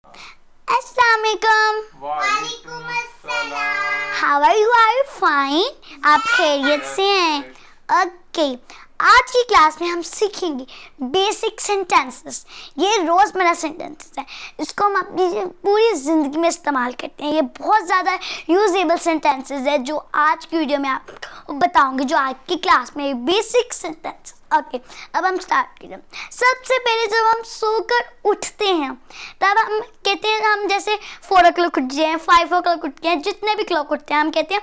अस्सलामुअलैकुम। वालेकुम अस्सलाम। How are you? Are you fine? आप खैरियत से हैं? ओके, आज की क्लास में हम सीखेंगे बेसिक सेंटेंसेस। ये रोज़मर्रा सेंटेंसेस हैं, इसको हम अपनी पूरी ज़िंदगी में इस्तेमाल करते हैं। ये बहुत ज़्यादा यूजेबल सेंटेंसेस है जो आज की वीडियो में आपको बताऊंगी, जो आज की क्लास में बेसिक सेंटेंसेस। ओके, अब हम स्टार्ट करें। सबसे पहले जब हम सोकर उठते हैं तब हम कहते हैं, हम जैसे 4 o'clock उठ जाए, 5 o'clock उठ गए, जितने भी क्लॉक उठते हैं हम कहते हैं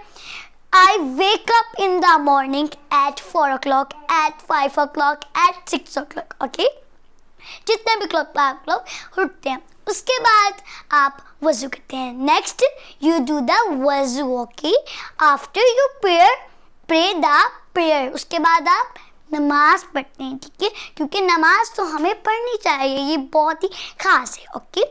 I wake up in the morning at 4 o'clock, at 5 o'clock, at 6 o'clock. Okay? जितने भी क्लॉक आप लोग उठते हैं, उसके बाद आप वज़ू करते हैं। नेक्स्ट यू डू द वज़ू। Okay, after you pray the prayer. उसके बाद आप नमाज पढ़ते हैं, ठीक है, क्योंकि नमाज तो हमें पढ़नी चाहिए, ये बहुत ही खास है। Okay,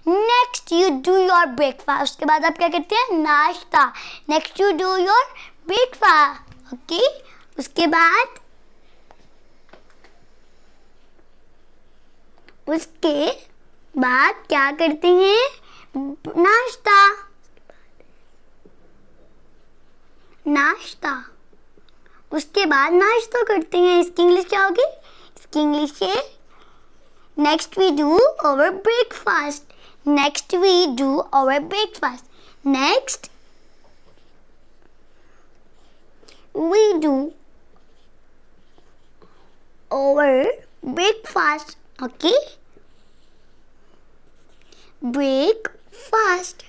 next you do your breakfast. उसके बाद आप क्या करते हैं? नाश्ता। Next you do your breakfast. Okay, उसके बाद क्या करते हैं? नाश्ता। उसके बाद नाश्ता करते हैं। इसकी इंग्लिश क्या होगी? इसकी इंग्लिश है next we do our breakfast. Next we do our breakfast. Next we do our breakfast. Okay, breakfast.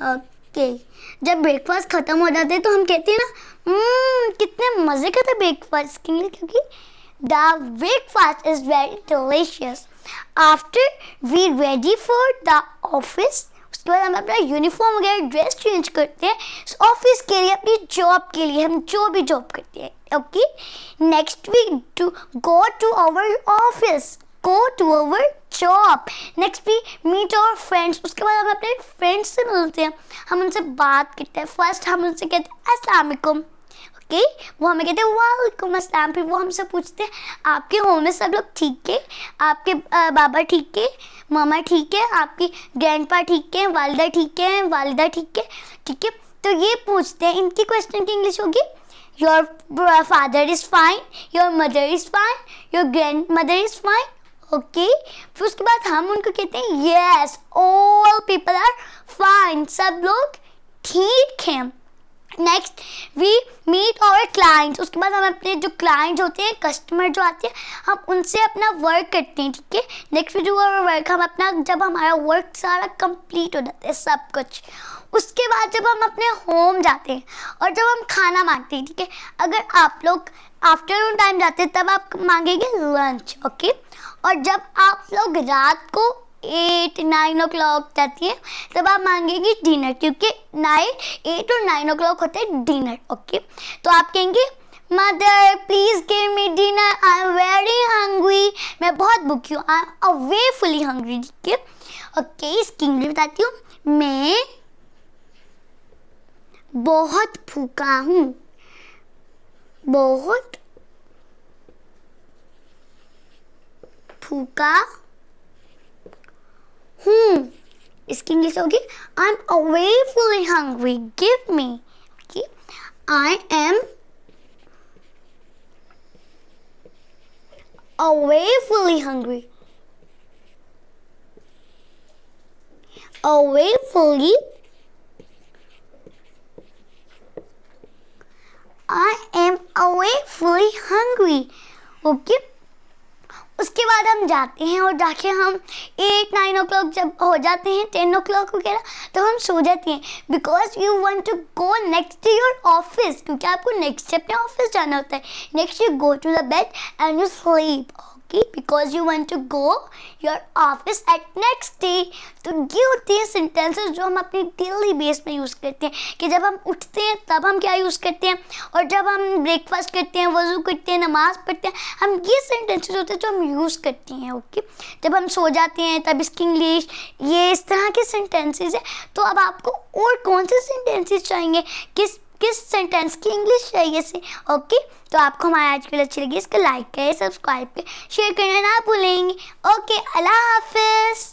Okay, जब ब्रेकफास्ट खत्म हो जाते हैं तो हम कहते हैं ना, कितने मजे का था ब्रेकफास्ट, क्योंकि the breakfast is very delicious. After we ready for the office. उसके बाद हम अपना यूनिफॉर्म वगैरह ड्रेस चेंज करते हैं ऑफिस के लिए, अपनी जॉब के लिए, हम जो भी जॉब करते हैं। Okay, next we do go to our office, go to our job. Next we meet our friends. उसके बाद हम अपने फ्रेंड्स से मिलते हैं, हम उनसे बात करते हैं। फर्स्ट हम उनसे कहते हैं अस्सलाम वालेकुम। ओके, वो हमें कहते हैं वालेकुम अस्सलाम। फिर वो हमसे पूछते हैं आपके होम में सब लोग ठीक है? आपके बाबा ठीक है? मामा ठीक है? आपकी ग्रैंडपा ठीक है? वालिदा ठीक है? वालिदा ठीक है? ठीक है, तो ये पूछते हैं। इनकी क्वेश्चन की इंग्लिश होगी your father is fine, your mother is fine, your grand mother is fine. Okay, फिर उसके बाद हम उनको कहते हैं yes all people are fine, सब लोग ठीक हैं। Next we meet our clients. उसके बाद हम अपने जो क्लाइंट्स होते हैं, कस्टमर जो आते हैं, हम उनसे अपना वर्क करते हैं, ठीक है। Next we do our work. हम अपना, जब हमारा वर्क सारा कंप्लीट हो जाता है सब कुछ, उसके बाद जब हम अपने होम जाते हैं और जब हम खाना मांगते हैं, ठीक है, अगर आप लोग आफ्टरनून टाइम जाते हैं तब आप मांगेंगे लंच। ओके, और जब आप लोग रात को 8-9 o'clock जाती है तब आप मांगेंगे डिनर, क्योंकि 8 और 9 o'clock होता है डिनर। ओके, तो आप कहेंगे mother please give me dinner, I am very hungry. मैं बहुत भूखी हूँ, आई एम अवेफुली हंग्री। ठीक है, ओके, इसकी इंग्लिश बताती हूँ। मैं बहुत भूखा हूँ, बहुत भूखा हूँ। इसकी इंग्लिश होगी I am awfully hungry, give me. Okay, I am awfully hungry, awfully, I am awfully hungry. Okay, उसके बाद हम जाते हैं और जाके हम 8-9 o'clock जब हो जाते हैं, 10 o'clock वगैरह, तो हम सो जाते हैं। Because you want to go next to your office, क्योंकि आपको नेक्स्ट अपने ऑफिस जाना होता है। Next you go to the bed and you sleep. Okay, because you want to go your office at next day. तो ये होती है सेंटेंसेस जो हम अपनी डेली बेस में यूज़ करते हैं, कि जब हम उठते हैं तब हम क्या यूज़ करते हैं, और जब हम ब्रेकफास्ट करते हैं, वज़ू करते हैं, नमाज पढ़ते हैं, हम ये सेंटेंसेस होते हैं जो हम यूज़ करते हैं। ओके, जब हम सो जाते हैं तब इसकी इंग्लिश, ये इस तरह के सेंटेंसेस है। तो अब आपको और कौन से सेंटेंसेस चाहिए, किस सेंटेंस की इंग्लिश चाहिए से। ओके, तो आपको हमारी आज की वीडियो अच्छी लगी, इसको लाइक करें, सब्सक्राइब करें, शेयर करना ना भूलेंगे। ओके, अल्लाह हाफिज़।